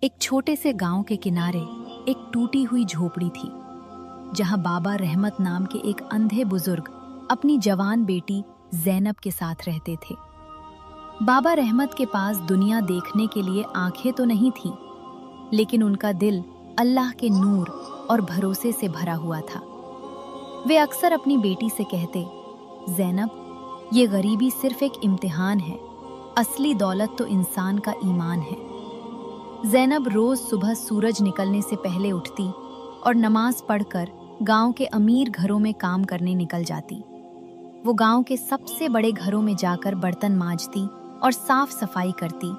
एक छोटे से गांव के किनारे एक टूटी हुई झोपड़ी थी, जहां बाबा रहमत नाम के एक अंधे बुजुर्ग अपनी जवान बेटी ज़ैनब के साथ रहते थे। बाबा रहमत के पास दुनिया देखने के लिए आंखें तो नहीं थीं, लेकिन उनका दिल अल्लाह के नूर और भरोसे से भरा हुआ था। वे अक्सर अपनी बेटी से कहते, ज़ैनब, ये गरीबी सिर्फ एक इम्तिहान है, असली दौलत तो इंसान का ईमान है। ज़ैनब रोज सुबह सूरज निकलने से पहले उठती और नमाज पढ़कर गांव के अमीर घरों में काम करने निकल जाती। वो गांव के सबसे बड़े घरों में जाकर बर्तन मांजती और साफ सफाई करती,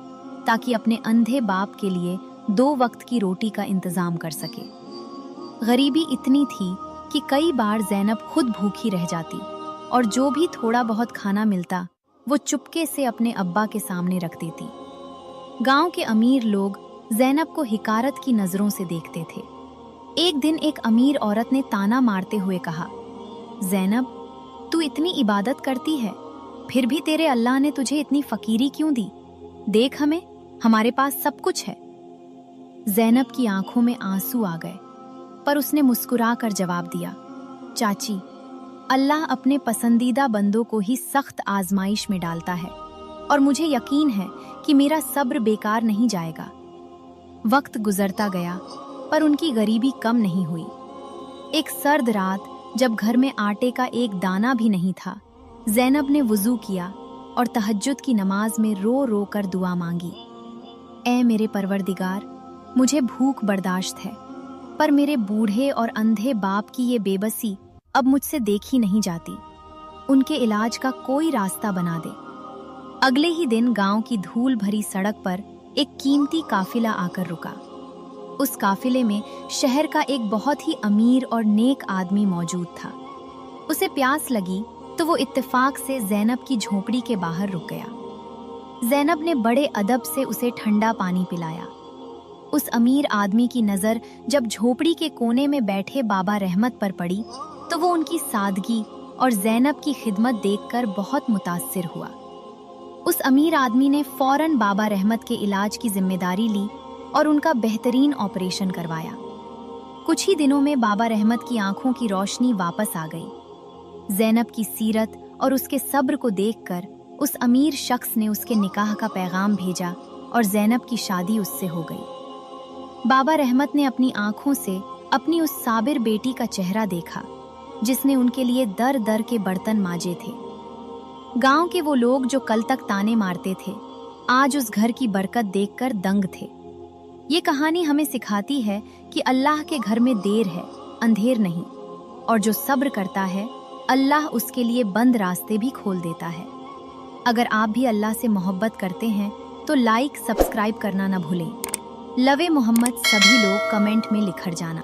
ताकि अपने अंधे बाप के लिए 2 वक्त की रोटी का इंतजाम कर सके। गरीबी इतनी थी कि कई बार ज़ैनब खुद भूखी रह जाती और जो भी थोड़ा बहुत खाना मिलता वो चुपके से अपने अब्बा के सामने रख देती। गांव के अमीर लोग ज़ैनब को हिकारत की नज़रों से देखते थे। एक दिन एक अमीर औरत ने ताना मारते हुए कहा, ज़ैनब, तू इतनी इबादत करती है, फिर भी तेरे अल्लाह ने तुझे इतनी फकीरी क्यों दी? देख, हमारे पास सब कुछ है। ज़ैनब की आंखों में आंसू आ गए, पर उसने मुस्कुरा कर जवाब दिया, चाची, अल्लाह अपने पसंदीदा बंदों को ही सख्त आजमाइश में डालता है, और मुझे यकीन है कि मेरा सब्र बेकार नहीं जाएगा। वक्त गुजरता गया, पर उनकी गरीबी कम नहीं हुई। एक सर्द रात, जब घर में आटे का एक दाना भी नहीं था, ज़ैनब ने वुज़ू किया और तहज्जुद की नमाज में रो रो कर दुआ मांगी। ऐ मेरे परवरदिगार, मुझे भूख बर्दाश्त है, पर मेरे बूढ़े और अंधे बाप की ये बेबसी अब मुझसे देखी नहीं जाती। उनके इलाज का कोई रास्ता बना दे। अगले ही दिन गांव की धूल भरी सड़क पर एक कीमती काफिला आकर रुका। उस काफिले में शहर का एक बहुत ही अमीर और नेक आदमी मौजूद था। उसे प्यास लगी तो वो इत्तेफाक से ज़ैनब की झोपड़ी के बाहर रुक गया। ज़ैनब ने बड़े अदब से उसे ठंडा पानी पिलाया। उस अमीर आदमी की नज़र जब झोपड़ी के कोने में बैठे बाबा रहमत पर पड़ी, तो वो उनकी सादगी और ज़ैनब की खिदमत देखकर बहुत मुतासिर हुआ। उस अमीर आदमी ने फौरन बाबा रहमत के इलाज की जिम्मेदारी ली और उनका बेहतरीन ऑपरेशन करवाया। कुछ ही दिनों में बाबा रहमत की आंखों की रोशनी वापस आ गई। ज़ैनब की सीरत और उसके सब्र को देखकर उस अमीर शख्स ने उसके निकाह का पैगाम भेजा और ज़ैनब की शादी उससे हो गई। बाबा रहमत ने अपनी आंखों से अपनी उस साबिर बेटी का चेहरा देखा, जिसने उनके लिए दर दर के बर्तन मांजे थे। गांव के वो लोग जो कल तक ताने मारते थे, आज उस घर की बरकत देखकर दंग थे। ये कहानी हमें सिखाती है कि अल्लाह के घर में देर है, अंधेर नहीं, और जो सब्र करता है, अल्लाह उसके लिए बंद रास्ते भी खोल देता है। अगर आप भी अल्लाह से मोहब्बत करते हैं तो लाइक, सब्सक्राइब करना ना भूलें। लवे मोहम्मद सभी लोग कमेंट में लिखकर जाना।